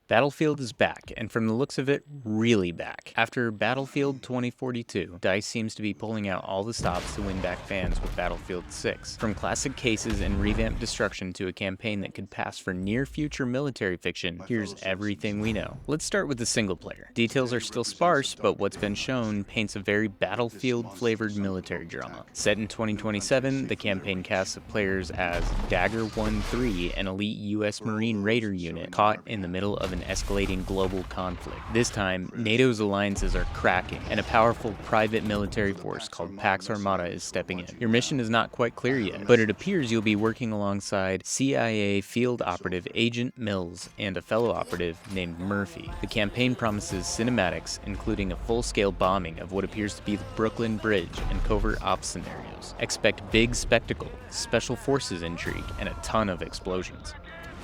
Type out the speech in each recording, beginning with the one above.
Battlefield is back, and from the looks of it, really back. After Battlefield 2042, DICE seems to be pulling out all the stops to win back fans with Battlefield 6. From classic cases and revamped destruction to a campaign that could pass for near-future military fiction, here's everything we know. Let's start with the single player. Details are still sparse, but what's been shown paints a very Battlefield-flavored military drama. Set in 2027, the campaign casts players as Dagger 1-3, an elite US Marine Raider unit caught in the middle of an escalating global conflict. This time, NATO's alliances are cracking, and a powerful private military force called Pax Armada is stepping in. Your mission is not quite clear yet, but it appears you'll be working alongside CIA field operative Agent Mills and a fellow operative named Murphy. The campaign promises cinematics, including a full-scale bombing of what appears to be the Brooklyn Bridge and covert ops scenarios. Expect big spectacle, special forces intrigue, and a ton of explosions.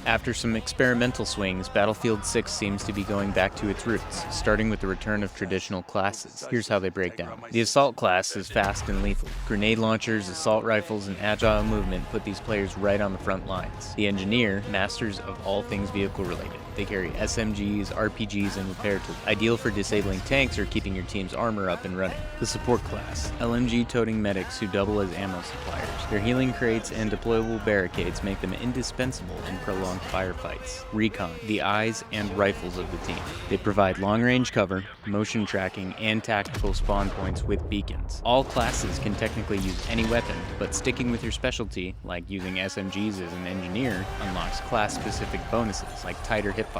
After some experimental swings, Battlefield 6 seems to be going back to its roots, starting with the return of traditional classes. Here's how they break down. The Assault class is fast and lethal. Grenade launchers, assault rifles, and agile movement put these players right on the front lines. The Engineer, masters of all things vehicle-related. They carry SMGs, RPGs, and repair tools, ideal for disabling tanks or keeping your team's armor up and running. The Support class, LMG-toting medics who double as ammo suppliers. Their healing crates and deployable barricades make them indispensable in prolonged firefights. Recon, the eyes and rifles of the team. They provide long-range cover, motion tracking, and tactical spawn points with beacons. All classes can technically use any weapon, but sticking with your specialty, like using SMGs as an Engineer, unlocks class-specific bonuses, like tighter hipfire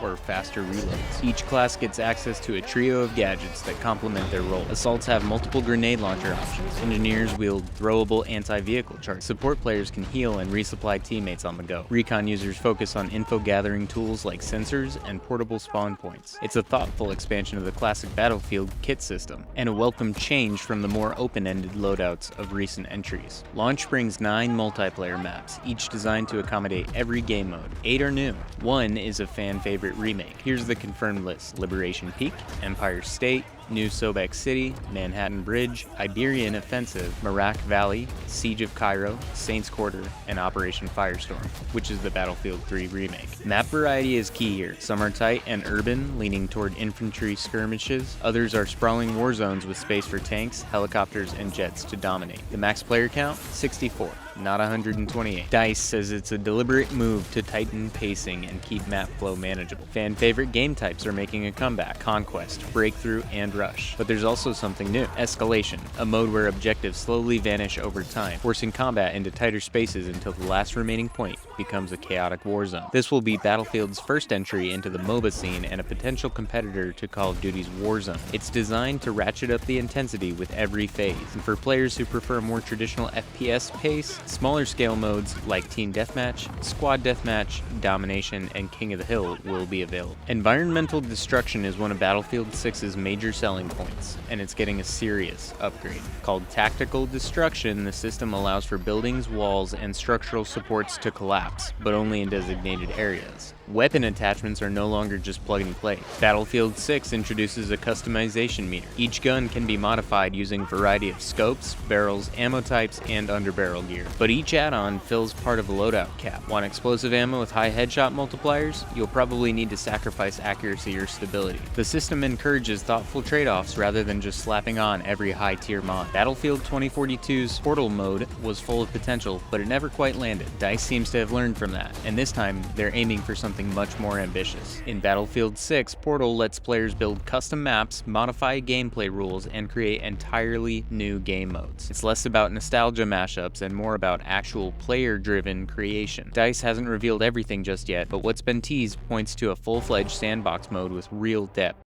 or faster reloads. Each class gets access to a trio of gadgets that complement their role. Assaults have multiple grenade launcher options. Engineers wield throwable anti-vehicle charges. Support players can heal and resupply teammates on the go. Recon users focus on info-gathering tools like sensors and portable spawn points. It's a thoughtful expansion of the classic Battlefield kit system, and a welcome change from the more open-ended loadouts of recent entries. Launch brings 9 multiplayer maps, each designed to accommodate every game mode. 8 are new. 1 is a fan-favorite remake. Here's the confirmed list: Liberation Peak, Empire State, New Sobek City, Manhattan Bridge, Iberian Offensive, Merak Valley, Siege of Cairo, Saints Quarter, and Operation Firestorm, which is the Battlefield 3 remake. Map variety is key here. Some are tight and urban, leaning toward infantry skirmishes. Others are sprawling war zones with space for tanks, helicopters, and jets to dominate. The max player count? 64. Not 128. DICE says it's a deliberate move to tighten pacing and keep map flow manageable. Fan favorite game types are making a comeback: Conquest, Breakthrough, and Rush. But there's also something new: Escalation, a mode where objectives slowly vanish over time, forcing combat into tighter spaces until the last remaining point becomes a chaotic war zone. This will be Battlefield's first entry into the MOBA scene and a potential competitor to Call of Duty's Warzone. It's designed to ratchet up the intensity with every phase, and for players who prefer a more traditional FPS pace, smaller scale modes like Team Deathmatch, Squad Deathmatch, Domination, and King of the Hill will be available. Environmental destruction is one of Battlefield 6's major selling points, and it's getting a serious upgrade. Called Tactical Destruction, the system allows for buildings, walls, and structural supports to collapse, but only in designated areas. Weapon attachments are no longer just plug and play. Battlefield 6 introduces a customization meter. Each gun can be modified using a variety of scopes, barrels, ammo types, and underbarrel gear. But each add-on fills part of a loadout cap. Want explosive ammo with high headshot multipliers? You'll probably need to sacrifice accuracy or stability. The system encourages thoughtful trade-offs rather than just slapping on every high-tier mod. Battlefield 2042's Portal mode was full of potential, but it never quite landed. DICE seems to have learned from that, and this time they're aiming for something much more ambitious. In Battlefield 6, Portal lets players build custom maps, modify gameplay rules, and create entirely new game modes. It's less about nostalgia mashups and more about actual player-driven creation. DICE hasn't revealed everything just yet, but what's been teased points to a full-fledged sandbox mode with real depth.